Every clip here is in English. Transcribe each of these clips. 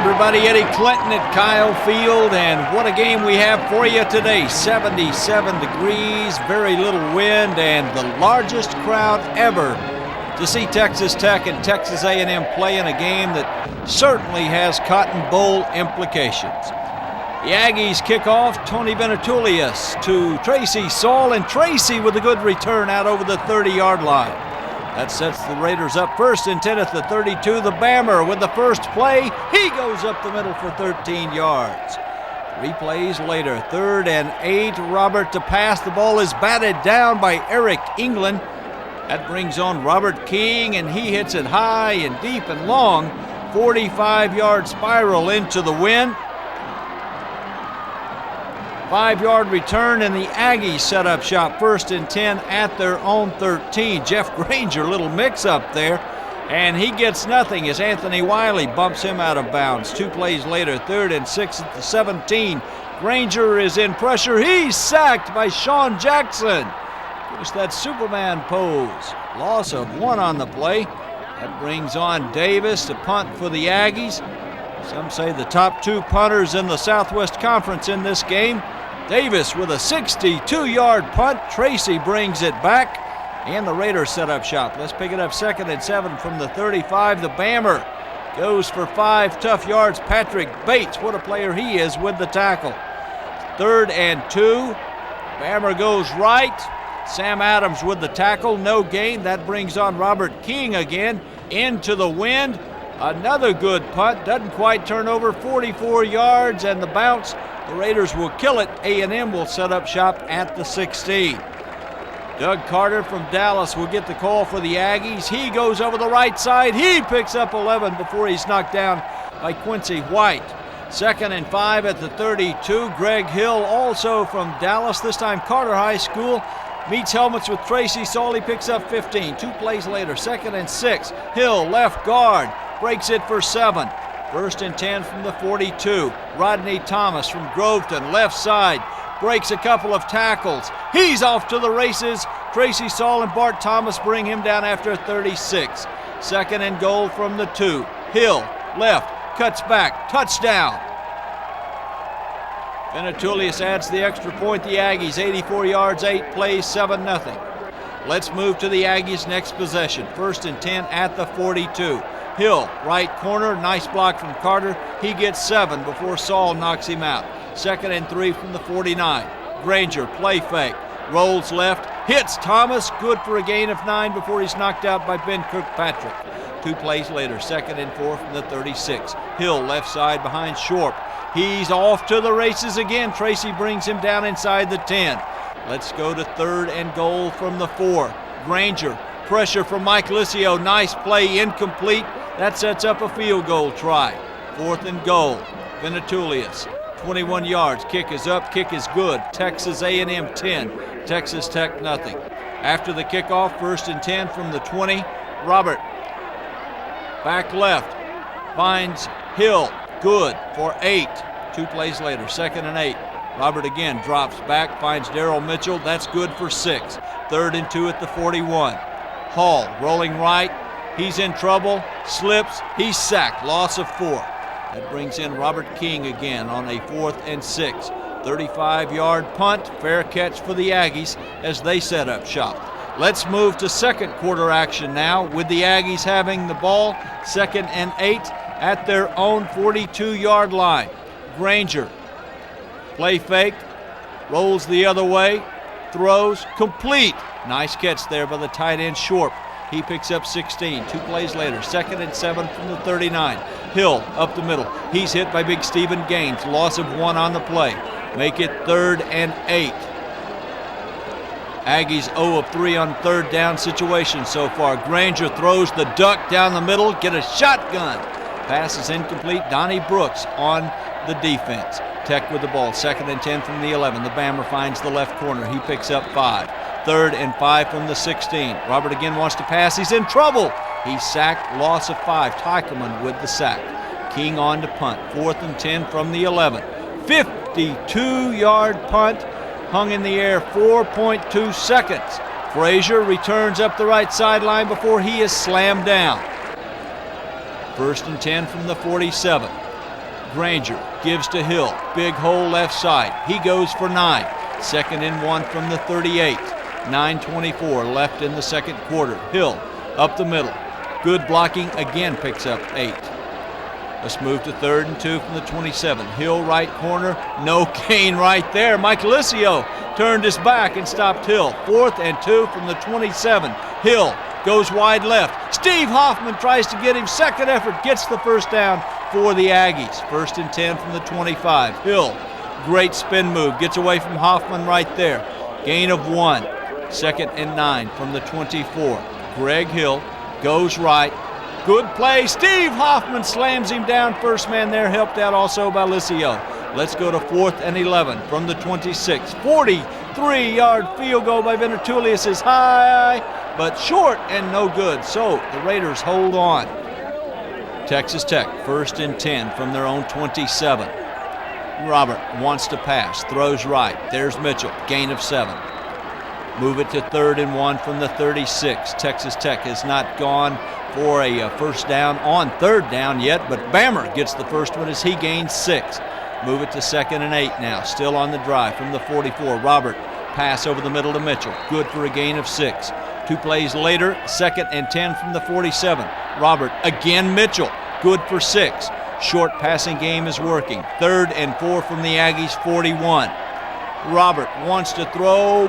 everybody. Eddie Clinton at Kyle Field, and what a game we have for you today. 77 degrees, very little wind, and the largest crowd ever to see Texas Tech and Texas A&M play in a game that certainly has Cotton Bowl implications. The Aggies kick off. Tony Venetoulias to Tracy Saul, and Tracy with a good return out over the 30-yard line. That sets the Raiders up first and 10 at the 32. The Bammer with the first play. He goes up the middle for 13 yards. 3 plays later, 3rd and 8. Robert to pass. The ball is batted down by Eric England. That brings on Robert King, and he hits it high and deep and long. 45-yard spiral into the wind. 5-yard return, and the Aggies set up shop 1st and 10 at their own 13. Jeff Granger, little mix-up there, and he gets nothing as Anthony Wiley bumps him out of bounds. 2 plays later, 3rd and 6 at the 17. Granger is in pressure. He's sacked by Sean Jackson. Gives that Superman pose. Loss of 1 on the play. That brings on Davis to punt for the Aggies. Some say the top 2 punters in the Southwest Conference in this game. Davis with a 62-yard punt. Tracy brings it back, and the Raiders set up shop. Let's pick it up 2nd and 7 from the 35. The Bammer goes for 5 tough yards. Patrick Bates, what a player he is with the tackle. 3rd and 2. Bammer goes right. Sam Adams with the tackle, no gain. That brings on Robert King again into the wind. Another good punt, doesn't quite turn over, 44 yards, and the bounce. The Raiders will kill it. A&M will set up shop at the 16. Doug Carter from Dallas will get the call for the Aggies. He goes over the right side. He picks up 11 before he's knocked down by Quincy White. 2nd and 5 at the 32. Greg Hill, also from Dallas, this time Carter High School, meets helmets with Tracy Saul. He picks up 15. 2 plays later, 2nd and 6. Hill, left guard, breaks it for 7. 1st and 10 from the 42. Rodney Thomas from Groveton, left side, breaks a couple of tackles. He's off to the races. Tracy Saul and Bart Thomas bring him down after 36. 2nd and goal from the 2. Hill, left, cuts back, touchdown. Venetoulias adds the extra point. The Aggies 84 yards, 8 plays, 7-0. Let's move to the Aggies' next possession. 1st and 10 at the 42. Hill, right corner, nice block from Carter. He gets 7 before Saul knocks him out. 2nd and 3 from the 49. Granger, play fake, rolls left, hits Thomas, good for a gain of 9 before he's knocked out by Ben Kirkpatrick. 2 plays later, 2nd and 4 from the 36. Hill, left side behind Shorp. He's off to the races again. Tracy brings him down inside the 10. Let's go to 3rd and goal from the 4. Granger, pressure from Mike Licio, nice play, incomplete. That sets up a field goal try. 4th and goal. Venetoulias, 21 yards. Kick is up, kick is good. Texas A&M 10, Texas Tech nothing. After the kickoff, 1st and 10 from the 20. Robert, back left, finds Hill, good for 8. 2 plays later, 2nd and 8. Robert again drops back, finds Darrell Mitchell. That's good for 6. 3rd and 2 at the 41. Hall rolling right. He's in trouble, slips, he's sacked, loss of 4. That brings in Robert King again on a 4th and 6. 35-yard punt, fair catch for the Aggies as they set up shop. Let's move to 2nd quarter action now with the Aggies having the ball. 2nd and 8 at their own 42-yard line. Granger, play fake, rolls the other way, throws, complete. Nice catch there by the tight end Shorp. He picks up 16. 2 plays later, 2nd and 7 from the 39. Hill up the middle. He's hit by big Stephen Gaines. Loss of 1 on the play. Make it 3rd and 8. Aggies 0 of 3 on 3rd down situations so far. Granger throws the duck down the middle. Get a shotgun. Pass is incomplete. Donnie Brooks on the defense. Tech with the ball. 2nd and 10 from the 11. The Bammer finds the left corner. He picks up 5. 3rd and 5 from the 16. Robert again wants to pass. He's in trouble. He's sacked. Loss of 5. Teichelman with the sack. King on to punt. 4th and 10 from the 11. 52-yard punt. Hung in the air 4.2 seconds. Frazier returns up the right sideline before he is slammed down. 1st and 10 from the 47. Granger gives to Hill. Big hole left side. He goes for 9. 2nd and 1 from the 38. 9:24 left in the second quarter. Hill up the middle. Good blocking again, picks up 8. Let's move to 3rd and 2 from the 27. Hill right corner. No gain right there. Mike Licio turned his back and stopped Hill. 4th and 2 from the 27. Hill goes wide left. Steve Hoffman tries to get him. Second effort, gets the first down for the Aggies. 1st and 10 from the 25. Hill, great spin move, gets away from Hoffman right there. Gain of 1. 2nd and 9 from the 24. Greg Hill goes right. Good play. Steve Hoffman slams him down. First man there, helped out also by Licio. Let's go to 4th and 11 from the 26. 43-yard field goal by Venetoulias is high, but short and no good. So the Raiders hold on. Texas Tech, 1st and 10 from their own 27. Robert wants to pass, throws right. There's Mitchell, gain of 7. Move it to 3rd and 1 from the 36. Texas Tech has not gone for a first down on 3rd down yet, but Bammer gets the first one as he gains 6. Move it to 2nd and 8 now, still on the drive from the 44. Robert, pass over the middle to Mitchell, good for a gain of 6. 2 plays later, 2nd and 10 from the 47. Robert, again Mitchell, good for 6. Short passing game is working. 3rd and 4 from the Aggies 41. Robert wants to throw.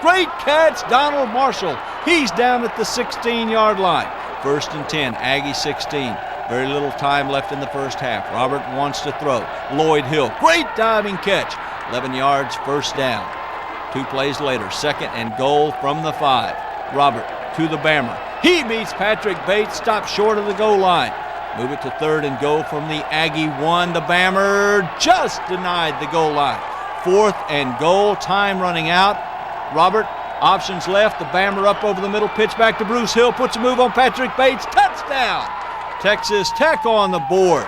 Great catch, Donald Marshall. He's down at the 16-yard line. 1st and 10, Aggie 16. Very little time left in the first half. Robert wants to throw. Lloyd Hill, great diving catch. 11 yards, first down. 2 plays later, 2nd and goal from the 5. Robert to the Bammer. He beats Patrick Bates, stops short of the goal line. Move it to 3rd and goal from the Aggie 1. The Bammer just denied the goal line. 4th and goal, time running out. Robert, options left, the Bammer up over the middle, pitch back to Bruce Hill, puts a move on Patrick Bates, touchdown! Texas Tech on the board.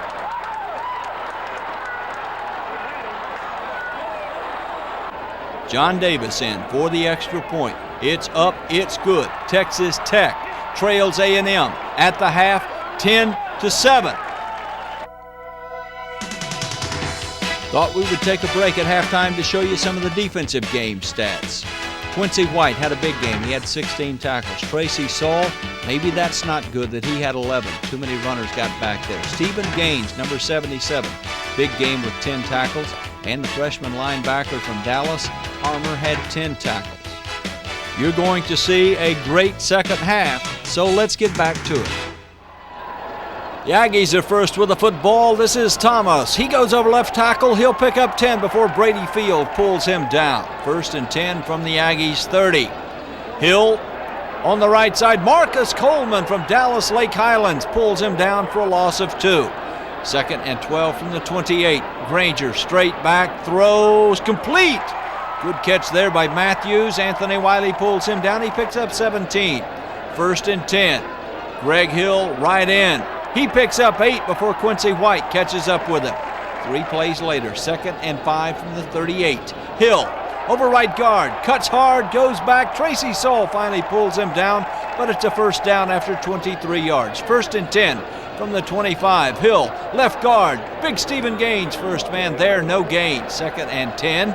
John Davis in for the extra point. It's up, it's good. Texas Tech trails A&M at the half, 10-7. Thought we would take a break at halftime to show you some of the defensive game stats. Quincy White had a big game. He had 16 tackles. Tracy Saul, maybe that's not good that he had 11. Too many runners got back there. Stephen Gaines, number 77, big game with 10 tackles. And the freshman linebacker from Dallas, Armour, had 10 tackles. You're going to see a great second half, so let's get back to it. The Aggies are first with the football. This is Thomas. He goes over left tackle. He'll pick up 10 before Brady Field pulls him down. 1st and 10 from the Aggies 30. Hill on the right side. Marcus Coleman from Dallas Lake Highlands pulls him down for a loss of 2. 2nd and 12 from the 28. Granger straight back, throws complete. Good catch there by Matthews. Anthony Wiley pulls him down. He picks up 17. 1st and 10. Greg Hill right in. He picks up 8 before Quincy White catches up with him. 3 plays later, 2nd and 5 from the 38. Hill over right guard, cuts hard, goes back. Tracy Saul finally pulls him down, but it's a first down after 23 yards. 1st and 10 from the 25. Hill, left guard, big Stephen Gaines, first man there, no gain. 2nd and 10.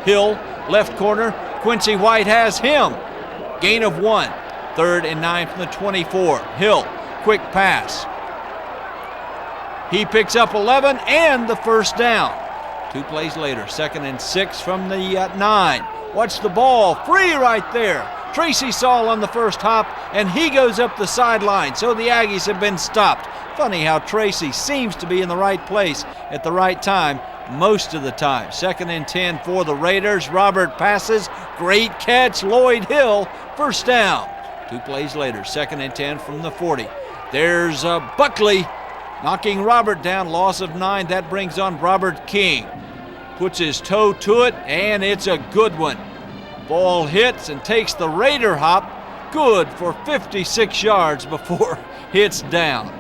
Hill, left corner, Quincy White has him. Gain of 1. 3rd and 9 from the 24. Hill, quick pass. He picks up 11 and the first down. 2 plays later, 2nd and 6 from the 9. Watch the ball, free right there. Tracy Saul on the first hop, and he goes up the sideline, so the Aggies have been stopped. Funny how Tracy seems to be in the right place at the right time most of the time. 2nd and 10 for the Raiders. Robert passes, great catch, Lloyd Hill, first down. 2 plays later, 2nd and 10 from the 40. There's Buckley knocking Robert down, loss of 9. That brings on Robert King. Puts his toe to it, and it's a good one. Ball hits and takes the Raider hop. Good for 56 yards before it's downed.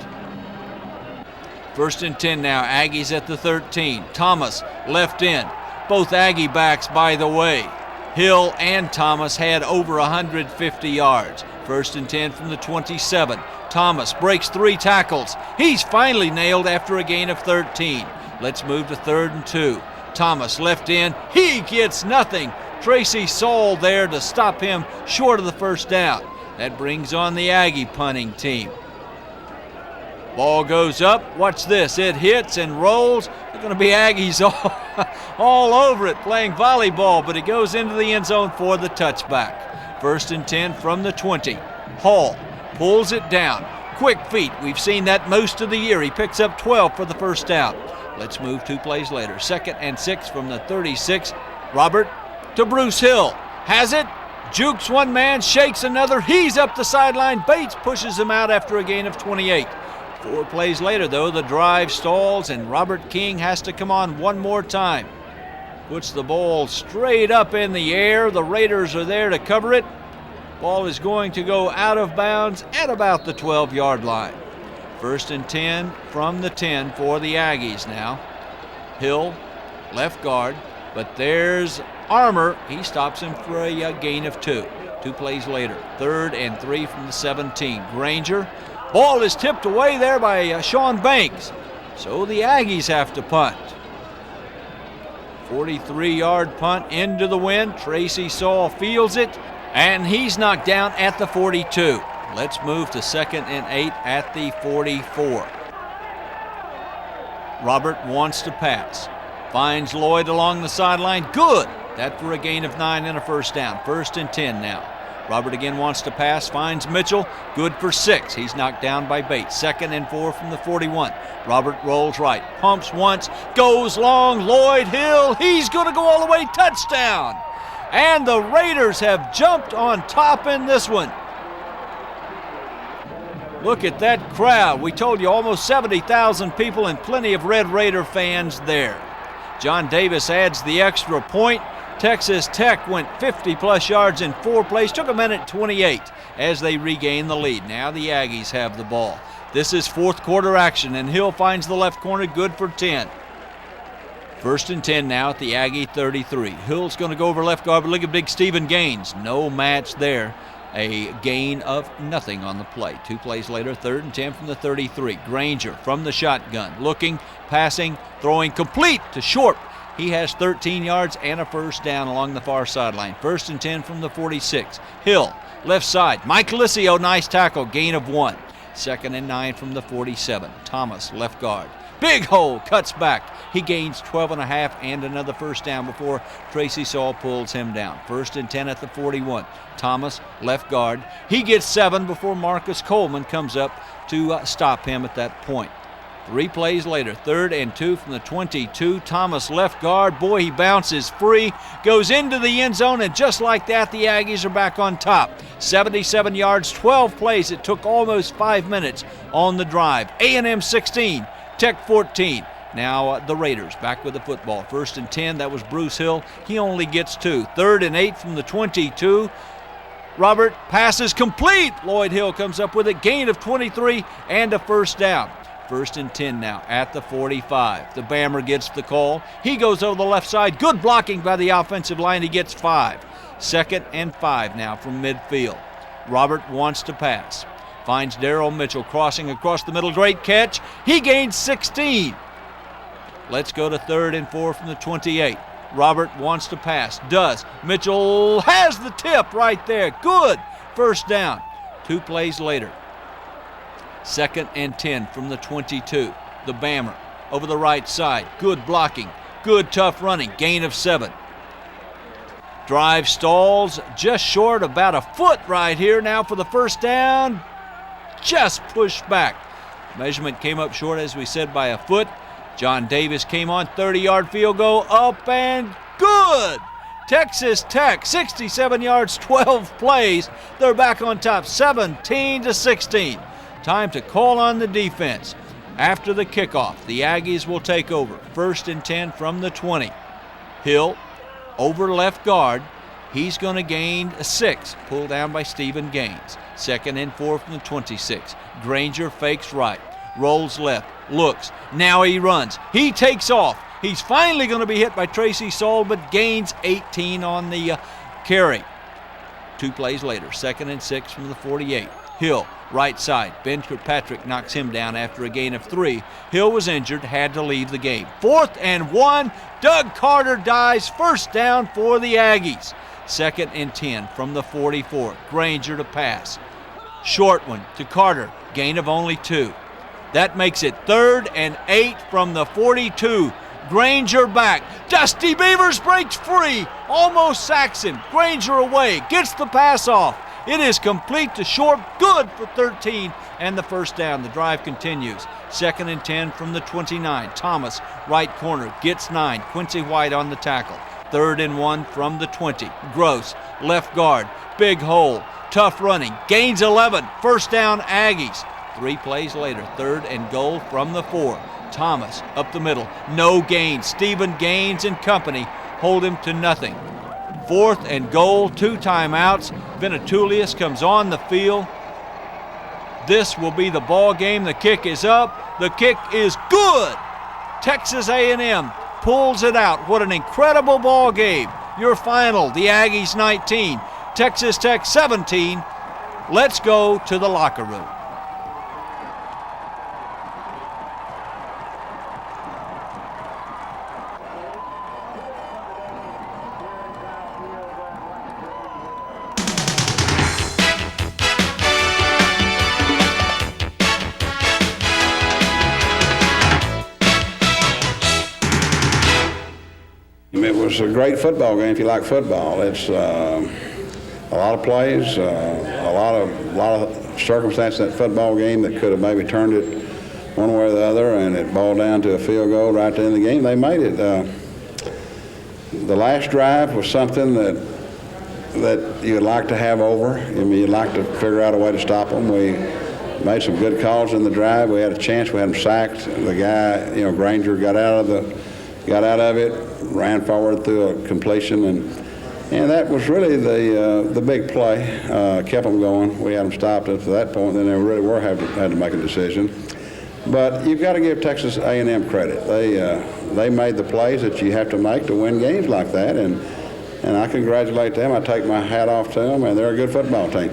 1st and 10 now, Aggies at the 13. Thomas left in. Both Aggie backs, by the way. Hill and Thomas had over 150 yards. 1st and 10 from the 27. Thomas breaks 3 tackles. He's finally nailed after a gain of 13. Let's move to 3rd and 2. Thomas left in. He gets nothing. Tracy Saul there to stop him short of the first down. That brings on the Aggie punting team. Ball goes up. Watch this. It hits and rolls. They're going to be Aggies all over it playing volleyball, but it goes into the end zone for the touchback. 1st and 10 from the 20. Hall pulls it down. Quick feet. We've seen that most of the year. He picks up 12 for the first down. Let's move 2 plays later. 2nd and 6 from the 36. Robert to Bruce Hill. Has it. Jukes one man, shakes another. He's up the sideline. Bates pushes him out after a gain of 28. 4 plays later, though, the drive stalls, and Robert King has to come on one more time. Puts the ball straight up in the air. The Raiders are there to cover it. Ball is going to go out of bounds at about the 12-yard line. 1st and 10 from the 10 for the Aggies now. Hill, left guard, but there's Armour. He stops him for a gain of 2. 2 plays later, 3rd and 3 from the 17. Granger. Ball is tipped away there by Sean Banks. So the Aggies have to punt. 43-yard punt into the wind. Tracy Saul fields it, and he's knocked down at the 42. Let's move to 2nd and 8 at the 44. Robert wants to pass. Finds Lloyd along the sideline. Good. That for a gain of 9 and a first down. 1st and 10 now. Robert again wants to pass, finds Mitchell, good for 6. He's knocked down by Bates. 2nd and 4 from the 41. Robert rolls right, pumps once, goes long. Lloyd Hill, he's going to go all the way, touchdown. And the Raiders have jumped on top in this one. Look at that crowd. We told you almost 70,000 people and plenty of Red Raider fans there. John Davis adds the extra point. Texas Tech went 50-plus yards in 4 plays, took a minute 28 as they regain the lead. Now the Aggies have the ball. This is 4th quarter action, and Hill finds the left corner, good for 10. 1st and 10 now at the Aggie 33. Hill's going to go over left guard, but look at big Stephen Gaines. No match there. A gain of nothing on the play. 2 plays later, 3rd and 10 from the 33. Granger from the shotgun, looking, passing, throwing complete to Short. He has 13 yards and a first down along the far sideline. 1st and 10 from the 46. Hill, left side. Mike Licio, nice tackle, gain of 1. 2nd and 9 from the 47. Thomas, left guard. Big hole, cuts back. He gains 12 and a half and another first down before Tracy Saul pulls him down. 1st and 10 at the 41. Thomas, left guard. He gets 7 before Marcus Coleman comes up to stop him at that point. 3 plays later, 3rd and 2 from the 22. Thomas, left guard. Boy, he bounces free, goes into the end zone, and just like that, the Aggies are back on top. 77 yards, 12 plays. It took almost 5 minutes on the drive. A&M 16, Tech 14. Now the Raiders back with the football. 1st and 10, that was Bruce Hill. He only gets 2. 3rd and 8 from the 22. Robert passes complete. Lloyd Hill comes up with a gain of 23 and a first down. 1st and 10 now at the 45. The Bammer gets the call. He goes over the left side. Good blocking by the offensive line. He gets 5. 2nd and 5 now from midfield. Robert wants to pass. Finds Darrell Mitchell crossing across the middle. Great catch. He gains 16. Let's go to 3rd and 4 from the 28. Robert wants to pass. Does. Mitchell has the tip right there. Good. First down. 2 plays later. 2nd and 10 from the 22. The Bammer over the right side. Good blocking. Good tough running. Gain of 7. Drive stalls just short, about a foot right here now for the first down. Just pushed back. Measurement came up short, as we said, by a foot. John Davis came on, 30-yard field goal, up and good. Texas Tech, 67 yards, 12 plays. They're back on top, 17-16. Time to call on the defense. After the kickoff, the Aggies will take over. 1st and 10 from the 20. Hill over left guard. He's going to gain 6, pulled down by Stephen Gaines. 2nd and 4 from the 26. Granger fakes right, rolls left, looks. Now he runs. He takes off. He's finally going to be hit by Tracy Saul, but gains 18 on the carry. 2 plays later, 2nd and 6 from the 48. Hill, right side. Ben Kirkpatrick knocks him down after a gain of 3. Hill was injured, had to leave the game. 4th and 1. Doug Carter dives. First down for the Aggies. 2nd and 10 from the 44. Granger to pass. Short one to Carter. Gain of only 2. That makes it 3rd and 8 from the 42. Granger back. Dusty Beavers breaks free. Almost sacks him. Granger away. Gets the pass off. It is complete to Short. Good for 13 and the first down. The drive continues. 2nd and 10 from the 29. Thomas, right corner, gets 9. Quincy White on the tackle. 3rd and 1 from the 20. Gross, left guard. Big hole. Tough running. Gains 11. First down Aggies. 3 plays later. 3rd and goal from the 4. Thomas up the middle. No gain. Stephen Gaines and company hold him to nothing. 4th and goal. 2 timeouts. Venetoulias comes on the field. This will be the ball game. The kick is up. The kick is good. Texas A&M pulls it out. What an incredible ball game. Your final, the Aggies 19, Texas Tech 17. Let's go to the locker room. It was a great football game if you like football. It's a lot of plays, a lot of circumstances in that football game that could have maybe turned it one way or the other, and it boiled down to a field goal right at the end of the game. They made it. The last drive was something that you'd like to have over. I mean, you'd like to figure out a way to stop them. We made some good calls in the drive. We had a chance. We had them sacked. The guy, Granger, got out of it, ran forward through a completion, and that was really the big play. Kept them going. We had them stopped up to that point, and then they really had to make a decision. But you've got to give Texas A&M credit. They made the plays that you have to make to win games like that, and I congratulate them. I take my hat off to them, and they're a good football team.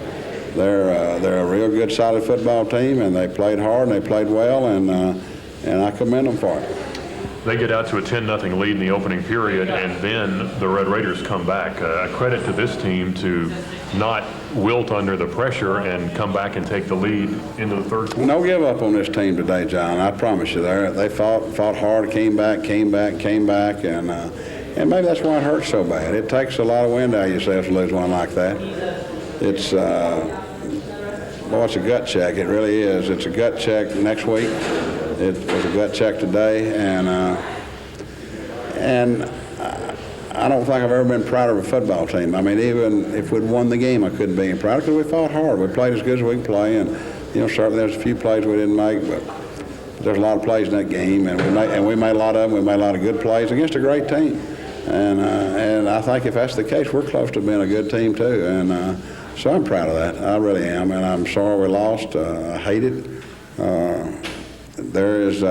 They're a real good, solid football team, and they played hard and they played well, and I commend them for it. They get out to a 10-0 lead in the opening period, and then the Red Raiders come back. A credit to this team to not wilt under the pressure and come back and take the lead into the third quarter. No give up on this team today, John. I promise you. They fought hard, came back, and maybe that's why it hurts so bad. It takes a lot of wind out of yourself to lose one like that. It's a gut check. It really is. It's a gut check next week. It was a gut check today, and I don't think I've ever been prouder of a football team. I mean, even if we'd won the game, I couldn't be proud because we fought hard. We played as good as we could play, and certainly there's a few plays we didn't make, but there's a lot of plays in that game, and we made a lot of them. We made a lot of good plays against a great team, and I think if that's the case, we're close to being a good team too, and so I'm proud of that. I really am, and I'm sorry we lost. I hate it. There is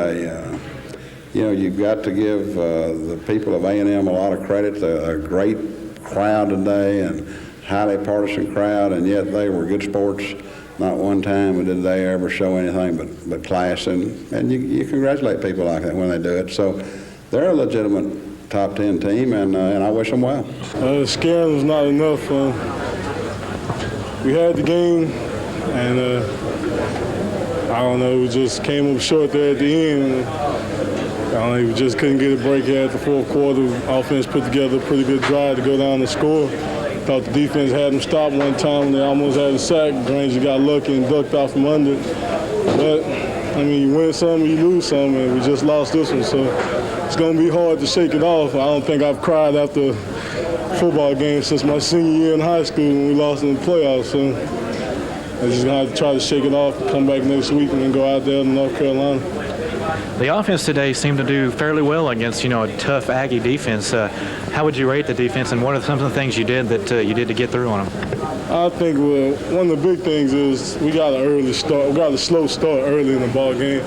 you've got to give the people of A&M a lot of credit. A great crowd today, and highly partisan crowd, and yet they were good sports. Not one time did they ever show anything but class, and you congratulate people like that when they do it. So they're a legitimate top 10 team, and I wish them well. Scaring was not enough. We had the game, and I don't know, we just came up short there at the end. We just couldn't get a break here at the fourth quarter. Offense put together a pretty good drive to go down and score. Thought the defense had them stopped one time when they almost had a sack. Granger got lucky and ducked out from under. But, you win some, you lose some, and we just lost this one. So it's going to be hard to shake it off. I don't think I've cried after a football game since my senior year in high school when we lost in the playoffs. So I'm just going to have to try to shake it off, come back next week, and then go out there to North Carolina. The offense today seemed to do fairly well against, a tough Aggie defense. How would you rate the defense, and what are some of the things you did to get through on them? I think one of the big things is we got an early start. We got a slow start early in the ball game.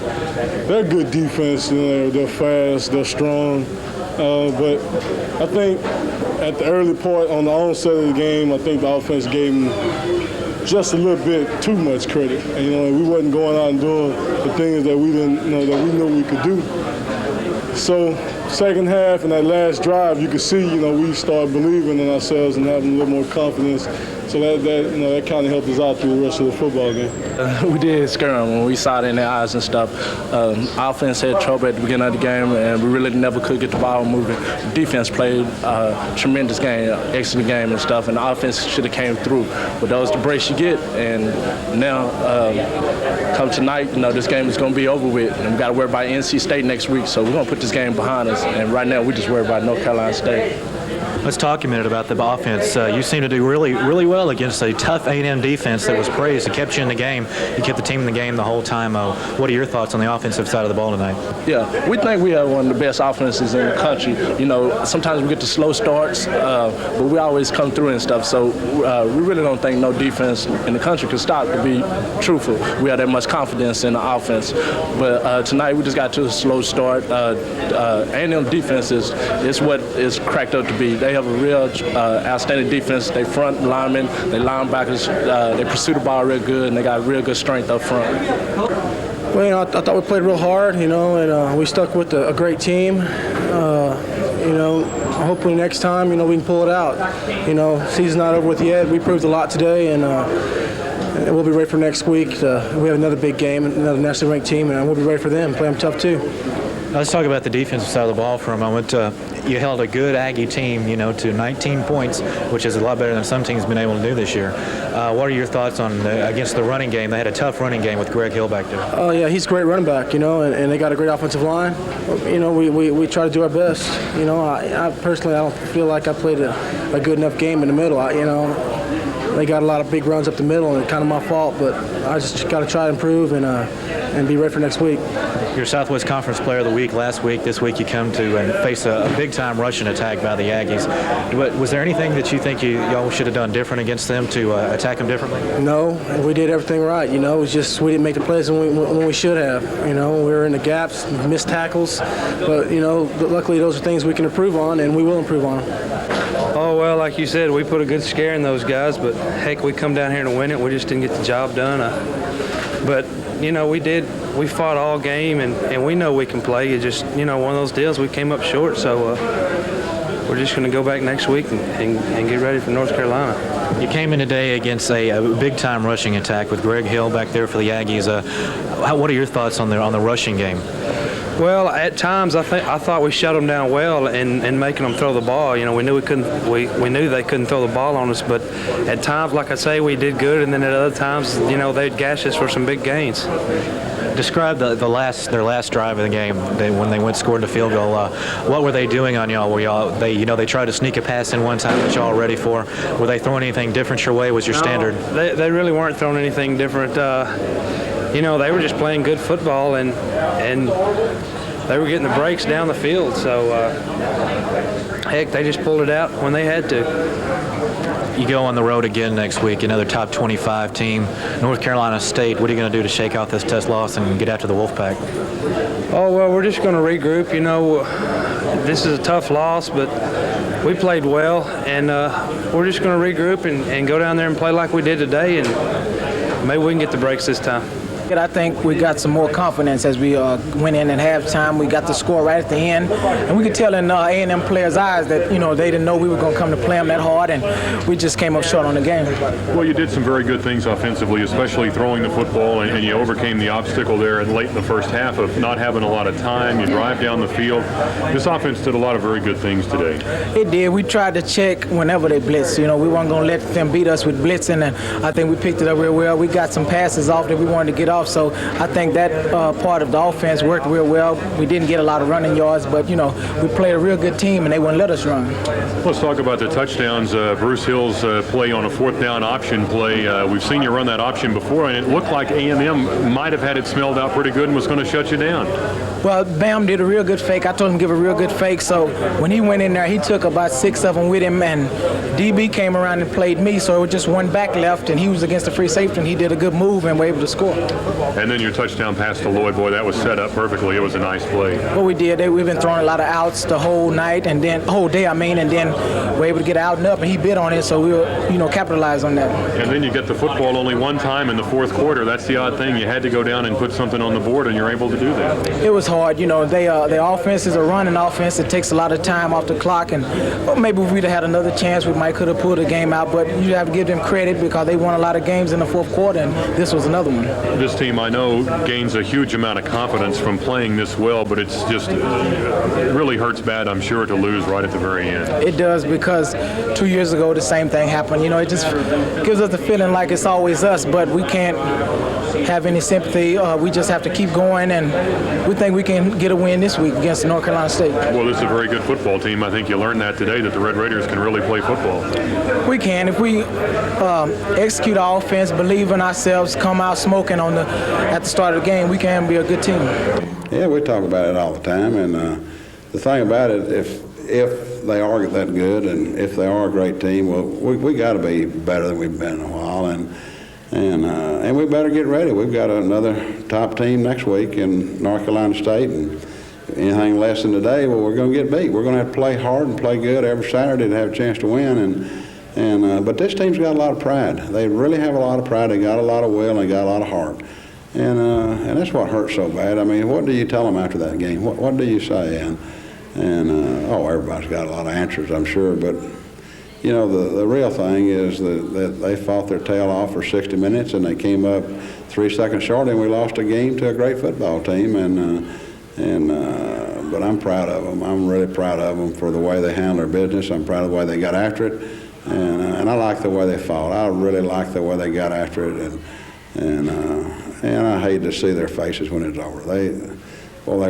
They're good defense. They're fast. They're strong. But I think at the early part on the onset of the game, I think the offense gave them just a little bit too much credit. And, we wasn't going out and doing the things that we didn't, that we knew we could do. So second half and that last drive, you could see, we started believing in ourselves and having a little more confidence. So that kind of helped us out through the rest of the football game. We did scare them when we saw it in their eyes and stuff. Offense had trouble at the beginning of the game, and we really never could get the ball moving. Defense played a tremendous game, excellent game and stuff, and the offense should have came through. But that was the brace you get, and now come tonight, this game is going to be over with, and we got to worry about NC State next week. So we're going to put this game behind us, and right now we just worry about North Carolina State. Let's talk a minute about the offense. You seem to do really, really well against a tough A&M defense that was praised. It kept you in the game. You kept the team in the game the whole time. What are your thoughts on the offensive side of the ball tonight? Yeah, we think we have one of the best offenses in the country. Sometimes we get the slow starts, but we always come through and stuff. So we really don't think no defense in the country can stop, to be truthful. We have that much confidence in the offense. But tonight we just got to a slow start. A&M defense is what it's cracked up to be. They have a real outstanding defense. They front linemen, they linebackers, they pursue the ball real good, and they got real good strength up front. Well, I thought we played real hard, and we stuck with a great team. Hopefully next time, we can pull it out. Season's not over with yet. We proved a lot today, and we'll be ready for next week. We have another big game, another nationally ranked team, and we'll be ready for them. Play them tough too. Let's talk about the defensive side of the ball for a moment. You held a good Aggie team, to 19 points, which is a lot better than some teams have been able to do this year. What are your thoughts on against the running game? They had a tough running game with Greg Hill back there. Oh, yeah, he's a great running back, and they got a great offensive line. We try to do our best. I personally, I don't feel like I played a good enough game in the middle. They got a lot of big runs up the middle, and it's kind of my fault, but I just got to try to improve and be ready for next week. Your Southwest Conference Player of the Week last week. This week you come to and face a big-time rushing attack by the Aggies. But was there anything that you think y'all should have done different against them to attack them differently? No, we did everything right. It was just we didn't make the plays when we should have. We were in the gaps, missed tackles. But, luckily those are things we can improve on, and we will improve on them. Oh, well, like you said, we put a good scare in those guys, but heck, we come down here to win it. We just didn't get the job done. But we fought all game, and we know we can play. It's just, one of those deals, we came up short. So we're just going to go back next week and get ready for North Carolina. You came in today against a big-time rushing attack with Greg Hill back there for the Aggies. What are your thoughts on the rushing game? Well, at times I thought we shut them down well in making them throw the ball. We knew we knew they couldn't throw the ball on us, but at times, like I say, we did good, and then at other times, they'd gash us for some big gains. Describe their last drive of the game when they scored the field goal. What were they doing on y'all? They tried to sneak a pass in one time that y'all were ready for. Were they throwing anything different your way? Was your standard? They really weren't throwing anything different. They were just playing good football, and they were getting the breaks down the field. So, heck, they just pulled it out when they had to. You go on the road again next week, another top 25 team, North Carolina State. What are you going to do to shake off this tough loss and get after the Wolfpack? Oh, well, we're just going to regroup. This is a tough loss, but we played well, and we're just going to regroup and go down there and play like we did today, and maybe we can get the breaks this time. I think we got some more confidence as we went in at halftime. We got the score right at the end, and we could tell in A&M players' eyes that they didn't know we were going to come to play them that hard, and we just came up short on the game. Well, you did some very good things offensively, especially throwing the football, and you overcame the obstacle there late in the first half of not having a lot of time. You drive down the field. This offense did a lot of very good things today. It did. We tried to check whenever they blitzed. We weren't going to let them beat us with blitzing, and I think we picked it up real well. We got some passes off that we wanted to get off. So I think that part of the offense worked real well. We didn't get a lot of running yards, but, we played a real good team, and they wouldn't let us run. Let's talk about the touchdowns. Bruce Hill's play on a fourth down option play. We've seen you run that option before, and it looked like A&M might have had it smelled out pretty good and was going to shut you down. Well, Bam did a real good fake. I told him to give a real good fake. So when he went in there, he took about 6 of them with him, and DB came around and played me. So it was just one back left, and he was against the free safety, and he did a good move and were able to score. And then your touchdown pass to Lloyd, boy, that was set up perfectly. It was a nice play. What we did, we've been throwing a lot of outs the whole night, and then whole day, and then we're able to get out and up, and he bit on it, so we were, capitalize on that. And then you get the football only one time in the fourth quarter. That's the odd thing. You had to go down and put something on the board, and you're able to do that. It was hard. Their offense is a running offense. It takes a lot of time off the clock, and maybe if we'd have had another chance, we might could have pulled the game out, but you have to give them credit because they won a lot of games in the fourth quarter, and this was another one. This team, I know, gains a huge amount of confidence from playing this well, but it's just, it really hurts bad, I'm sure, to lose right at the very end. It does, because 2 years ago the same thing happened. It just gives us the feeling like it's always us, but we can't have any sympathy. We just have to keep going, and we think we can get a win this week against North Carolina State. Well, this is a very good football team. I think you learned that today, that the Red Raiders can really play football. We can. If we execute our offense, believe in ourselves, come out smoking at the start of the game, we can be a good team. Yeah, we talk about it all the time, and the thing about it, if they are that good and if they are a great team, well, we got to be better than we've been in a while, and we better get ready. We've got another top team next week in North Carolina State, and anything less than today, well, we're going to get beat. We're going to have to play hard and play good every Saturday to have a chance to win, but this team's got a lot of pride. They really have a lot of pride. They got a lot of will, and they got a lot of heart. And that's what hurts so bad. I mean, what do you tell them after that game? What do you say? Everybody's got a lot of answers, I'm sure. But, the real thing is that they fought their tail off for 60 minutes, and they came up 3 seconds short, and we lost a game to a great football team. But I'm proud of them. I'm really proud of them for the way they handled their business. I'm proud of the way they got after it. And I like the way they fought. I really like the way they got after it. And I hate to see their faces when it's over. They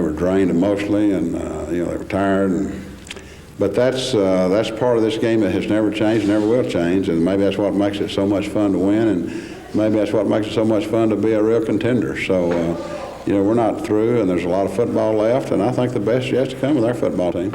were drained emotionally, and they were tired. But that's part of this game that has never changed, never will change, and maybe that's what makes it so much fun to win, and maybe that's what makes it so much fun to be a real contender. So, we're not through, and there's a lot of football left, and I think the best is yet to come with our football team.